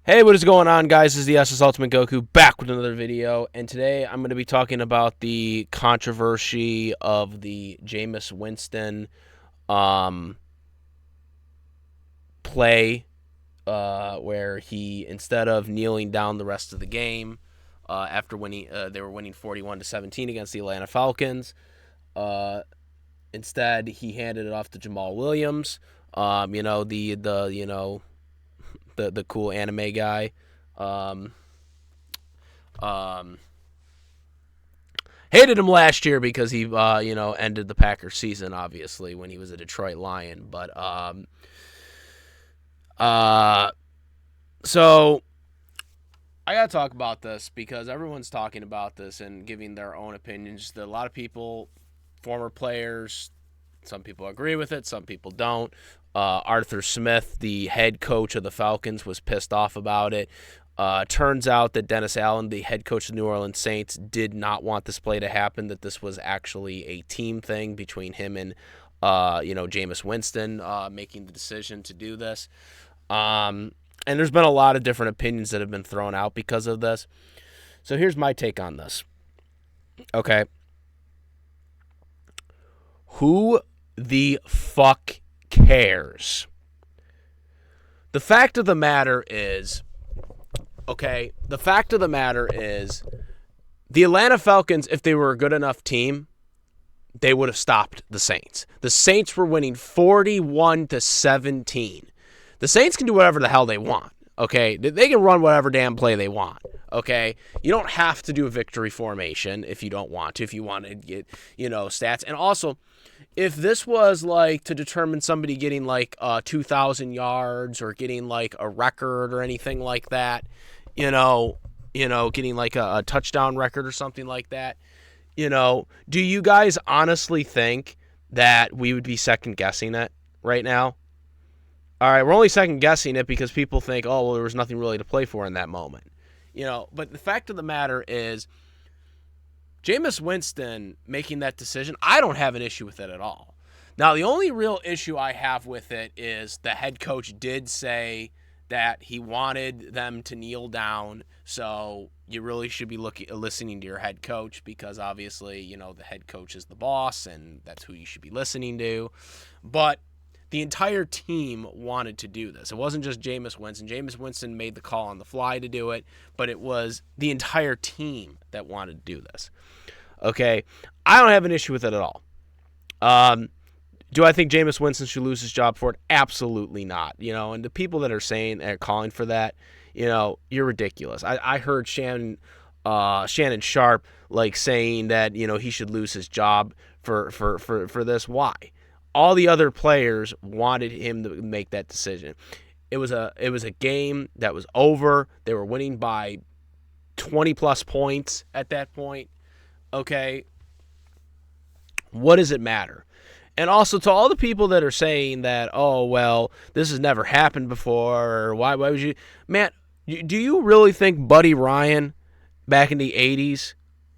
Hey, what is going on, guys? This is the SS Ultimate Goku back with another video, and today I'm going to be talking about the controversy of the Jameis Winston play, where he, instead of kneeling down the rest of the game after winning, they were winning 41-17 against the Atlanta Falcons. Instead, he handed it off to Jamal Williams. The cool anime guy. Um, um, Hated him last year because he, ended the Packers season, obviously, when he was a Detroit Lion. But, so I got to talk about this because everyone's talking about this and giving their own opinions. A lot of people, former players, some people agree with it, some people don't. Arthur Smith, the head coach of the Falcons, was pissed off about it. Turns out that Dennis Allen, the head coach of the New Orleans Saints, did not want this play to happen, that this was actually a team thing between him and, Jameis Winston making the decision to do this. And there's been a lot of different opinions that have been thrown out because of this. So here's my take on this. Okay. Who the fuck cares? The fact of the matter is, the Atlanta Falcons, if they were a good enough team, they would have stopped the Saints. The Saints were winning 41-17. The Saints can do whatever the hell they want, okay? They can run whatever damn play they want, okay? You don't have to do a victory formation if you don't want to, if you want to get, stats. And also, if this was like to determine somebody getting like 2,000 yards or getting like a record or anything like that, getting like a touchdown record or something like that, do you guys honestly think that we would be second guessing it right now? All right, we're only second guessing it because people think, oh, well, there was nothing really to play for in that moment. But the fact of the matter is, Jameis Winston making that decision, I don't have an issue with it at all. Now, the only real issue I have with it is the head coach did say that he wanted them to kneel down, so you really should be listening to your head coach because obviously, the head coach is the boss and that's who you should be listening to. But the entire team wanted to do this. It wasn't just Jameis Winston. Jameis Winston made the call on the fly to do it, but it was the entire team that wanted to do this. Okay? I don't have an issue with it at all. Do I think Jameis Winston should lose his job for it? Absolutely not. And the people that are calling for that, you're ridiculous. I heard Shannon Sharp saying that, he should lose his job for this. Why? All the other players wanted him to make that decision. It was a game that was over. They were winning by 20 plus points at that point. Okay. What does it matter? And also to all the people that are saying that, oh, well, this has never happened before, or why would you? Man, do you really think Buddy Ryan back in the 80s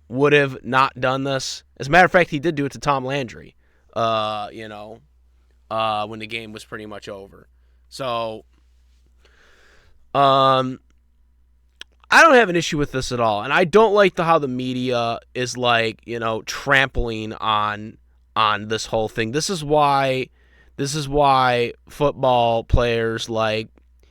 would have not done this? As a matter of fact, he did do it to Tom Landry. When the game was pretty much over. So, I don't have an issue with this at all. And I don't like how the media is trampling on this whole thing. This is why football players try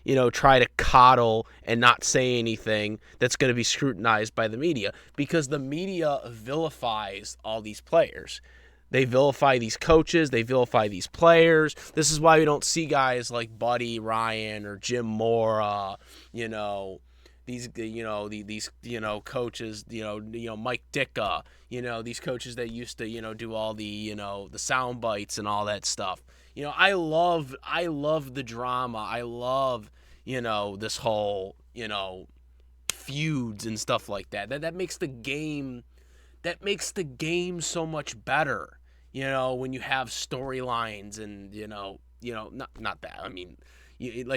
to coddle and not say anything that's going to be scrutinized by the media, because the media vilifies all these players. They vilify these coaches. They vilify these players. This is why we don't see guys like Buddy Ryan or Jim Mora, these coaches, Mike Ditka, these coaches that used to, do all the, the sound bites and all that stuff. I love the drama. I love, this whole, feuds and stuff like that. That makes the game so much better. When you have storylines and, not that. I mean,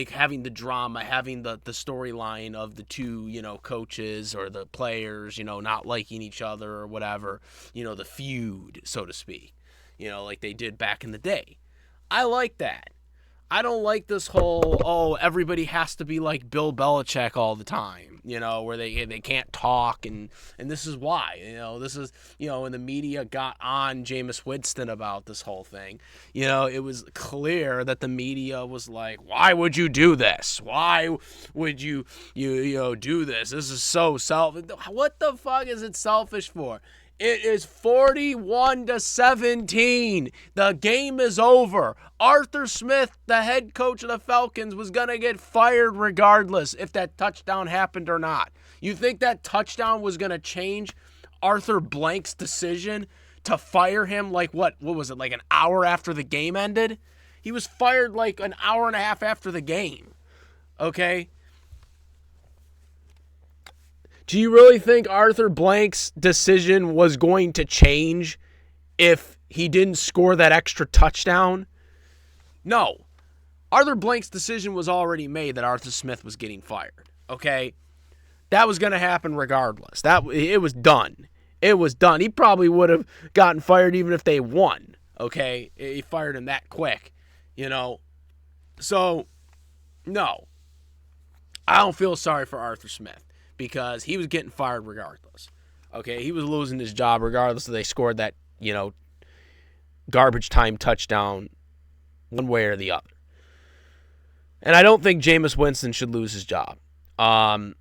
having the drama, having the storyline of the two, coaches or the players, not liking each other or whatever, the feud, so to speak, like they did back in the day. I like that. I don't like this whole, everybody has to be like Bill Belichick all the time, where they can't talk, and this is why, this is, when the media got on Jameis Winston about this whole thing, it was clear that the media was like, why would you do this? Why would you do this? This is so selfish. What the fuck is it selfish for? It is 41-17. The game is over. Arthur Smith, the head coach of the Falcons, was going to get fired regardless if that touchdown happened or not. You think that touchdown was going to change Arthur Blank's decision to fire him like what was it, like an hour after the game ended? He was fired like an hour and a half after the game. Okay? Do you really think Arthur Blank's decision was going to change if he didn't score that extra touchdown? No. Arthur Blank's decision was already made that Arthur Smith was getting fired. Okay? That was going to happen regardless. It was done. It was done. He probably would have gotten fired even if they won. Okay? He fired him that quick. So, no. I don't feel sorry for Arthur Smith, because he was getting fired regardless. Okay, he was losing his job regardless if they scored that, garbage time touchdown one way or the other. And I don't think Jameis Winston should lose his job. Now,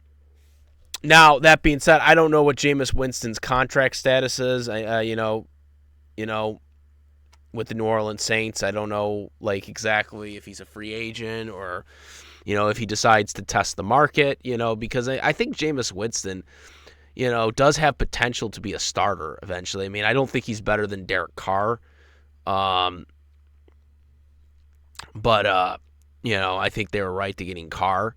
that being said, I don't know what Jameis Winston's contract status is. With the New Orleans Saints, I don't know exactly if he's a free agent or if he decides to test the market, because I think Jameis Winston, does have potential to be a starter eventually. I mean, I don't think he's better than Derek Carr. But I think they were right to getting Carr.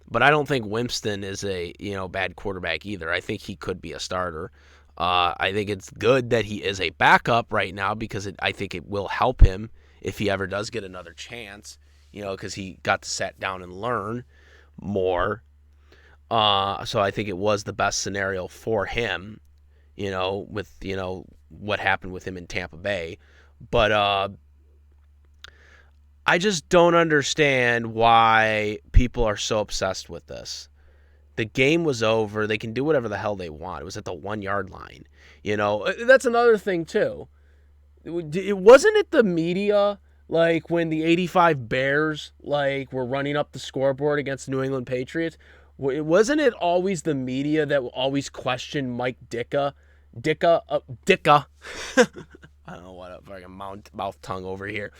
But I don't think Winston is a, bad quarterback either. I think he could be a starter. I think it's good that he is a backup right now because I think it will help him if he ever does get another chance. Because he got to sit down and learn more. So I think it was the best scenario for him, with, what happened with him in Tampa Bay. But I just don't understand why people are so obsessed with this. The game was over. They can do whatever the hell they want. It was at the 1 yard line. That's another thing, too. Wasn't it the media... when the 85 Bears, were running up the scoreboard against the New England Patriots, wasn't it always the media that always questioned Mike Ditka? Ditka. I don't know what a fucking mouth tongue over here.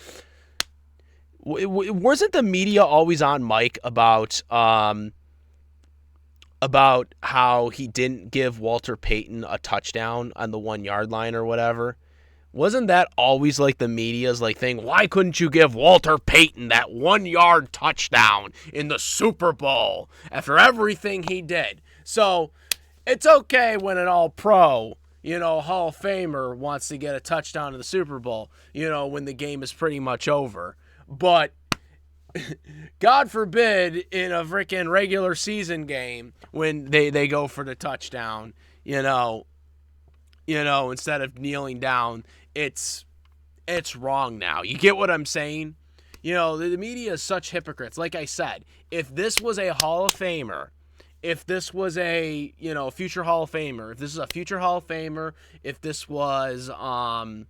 Wasn't the media always on Mike about how he didn't give Walter Payton a touchdown on the 1 yard line or whatever? Wasn't that always the media's thing? Why couldn't you give Walter Payton that 1 yard touchdown in the Super Bowl after everything he did? So it's okay when an all-pro, Hall of Famer wants to get a touchdown in the Super Bowl, when the game is pretty much over. But God forbid in a freaking regular season game when they go for the touchdown, instead of kneeling down, it's wrong now. You get what I'm saying? The media is such hypocrites. Like I said, if this was a Hall of Famer, if this was a, future Hall of Famer, if this is a future Hall of Famer, if this was a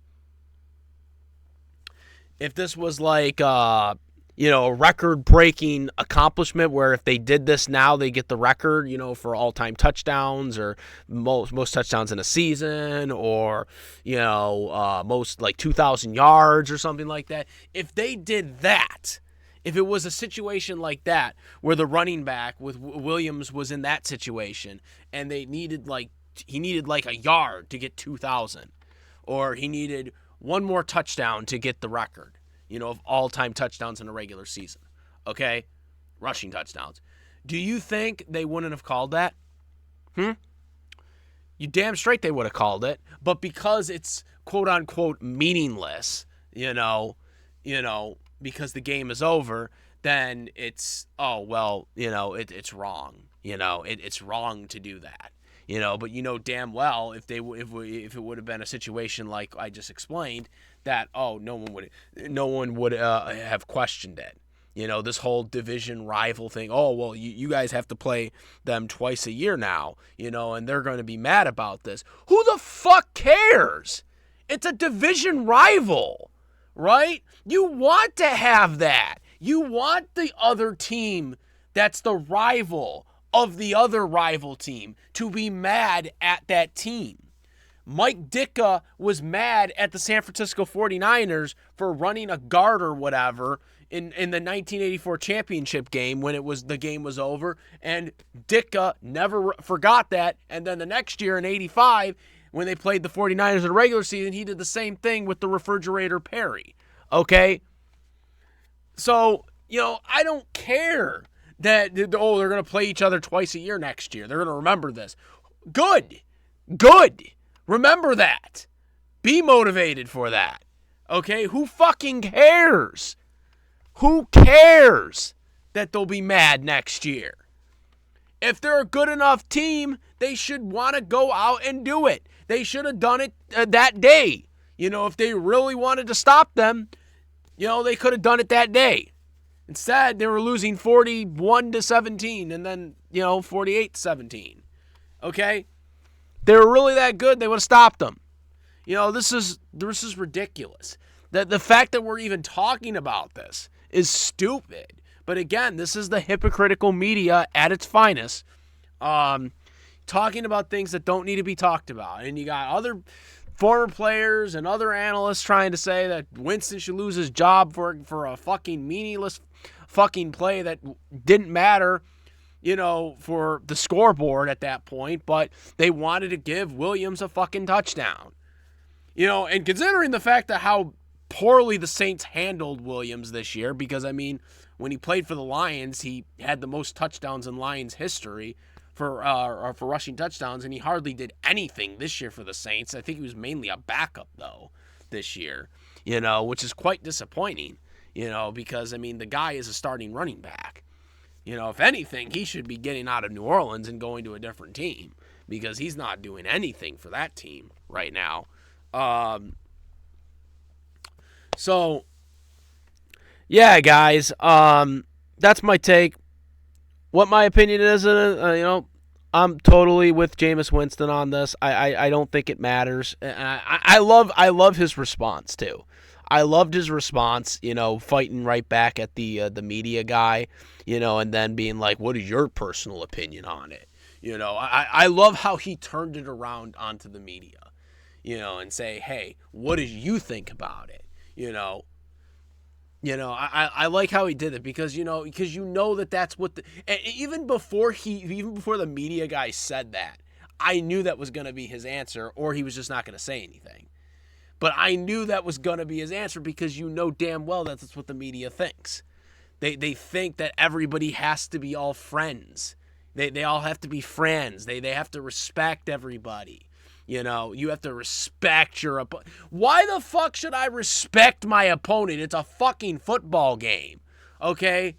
record-breaking accomplishment where if they did this now, they get the record, for all-time touchdowns or most touchdowns in a season or, most 2,000 yards or something like that. If they did that, if it was a situation like that where the running back with Williams was in that situation and they needed he needed a yard to get 2,000 or he needed one more touchdown to get the record, of all-time touchdowns in a regular season, okay? Rushing touchdowns. Do you think they wouldn't have called that? You damn straight they would have called it, but because it's quote-unquote meaningless, because the game is over, then it's, it's wrong. It's wrong to do that. But damn well if it would have been a situation like I just explained, that no one would have questioned it. This whole division rival thing. Oh, well, you guys have to play them twice a year now, and they're going to be mad about this. Who the fuck cares? It's a division rival, right? You want to have that. You want the other team that's the rival of the other rival team to be mad at that team. Mike Ditka was mad at the San Francisco 49ers for running a guard or whatever in the 1984 championship game when the game was over, and Ditka never forgot that. And then the next year in 85, when they played the 49ers in the regular season, he did the same thing with the refrigerator Perry. Okay? So, I don't care that, they're going to play each other twice a year next year. They're going to remember this. Good. Remember that. Be motivated for that. Okay? Who fucking cares? Who cares that they'll be mad next year? If they're a good enough team, they should want to go out and do it. They should have done it that day. If they really wanted to stop them, they could have done it that day. Instead, they were losing 41-17 and then, 48-17. Okay? They were really that good, they would have stopped them. This is ridiculous. The fact that we're even talking about this is stupid. But again, this is the hypocritical media at its finest. Talking about things that don't need to be talked about. And you got other former players and other analysts trying to say that Winston should lose his job for a fucking meaningless fucking play that didn't matter, for the scoreboard at that point, but they wanted to give Williams a fucking touchdown. And considering the fact that how poorly the Saints handled Williams this year, because, when he played for the Lions, he had the most touchdowns in Lions history for rushing touchdowns, and he hardly did anything this year for the Saints. I think he was mainly a backup, though, this year, which is quite disappointing, because, the guy is a starting running back. If anything, he should be getting out of New Orleans and going to a different team because he's not doing anything for that team right now. So, yeah, guys, that's my take. What my opinion is, I'm totally with Jameis Winston on this. I don't think it matters. I love his response too. I loved his response, fighting right back at the media guy, and then being like, what is your personal opinion on it? I love how he turned it around onto the media, and say, hey, what did you think about it? I like how he did it because that that's what even before the media guy said that, I knew that was going to be his answer, or he was just not going to say anything. But I knew that was going to be his answer because damn well that's what the media thinks. They think that everybody has to be all friends. They all have to be friends. They have to respect everybody. You have to respect your opponent. Why the fuck should I respect my opponent? It's a fucking football game. Okay?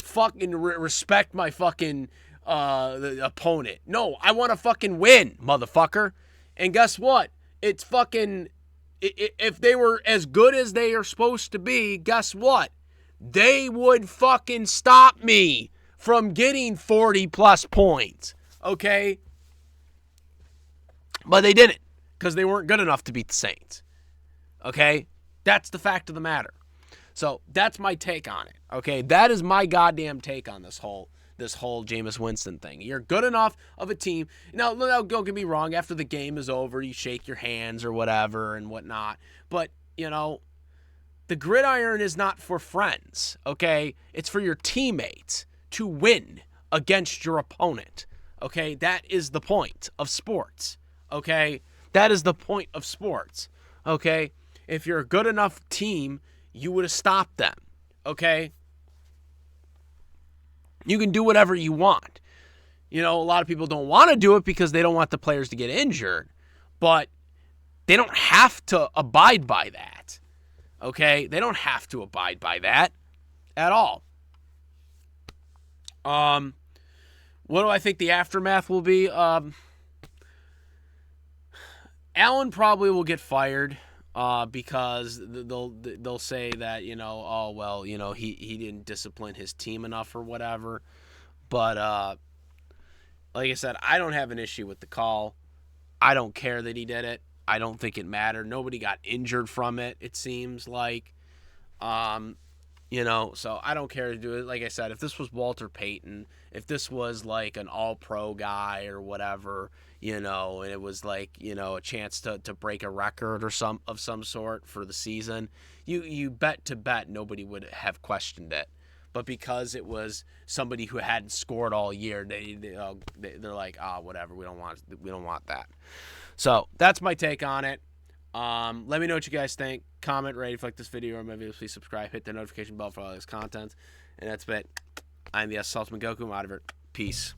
Fucking respect my fucking the opponent. No, I want to fucking win, motherfucker. And guess what? It's fucking, if they were as good as they are supposed to be, guess what? They would fucking stop me from getting 40 plus points. Okay? But they didn't, because they weren't good enough to beat the Saints. Okay? That's the fact of the matter. So that's my take on it. Okay? That is my goddamn take on this whole Jameis Winston thing. You're good enough of a team. Now, don't get me wrong. After the game is over, you shake your hands or whatever and whatnot. But, the gridiron is not for friends, okay? It's for your teammates to win against your opponent, okay? That is the point of sports, okay? That is the point of sports, okay? If you're a good enough team, you would have stopped them, okay? You can do whatever you want. A lot of people don't want to do it because they don't want the players to get injured, but they don't have to abide by that. Okay? They don't have to abide by that at all. What do I think the aftermath will be? Allen probably will get fired. because they'll say that, oh well, he didn't discipline his team enough or whatever. But like I said, I don't have an issue with the call. I don't care that he did it. I don't think it mattered. Nobody got injured from it, it seems like. Um, so I don't care to do it. Like I said, if this was Walter Payton, if this was like an all-pro guy or whatever, and it was like, a chance to break a record or some sort for the season, you bet nobody would have questioned it. But because it was somebody who hadn't scored all year, they're like, whatever, we don't want that. So that's my take on it. Let me know what you guys think. Comment, rate, if you like this video, or maybe please subscribe. Hit the notification bell for all this content. And that's it. I'm the Saltzman Goku. I'm out of it. Peace.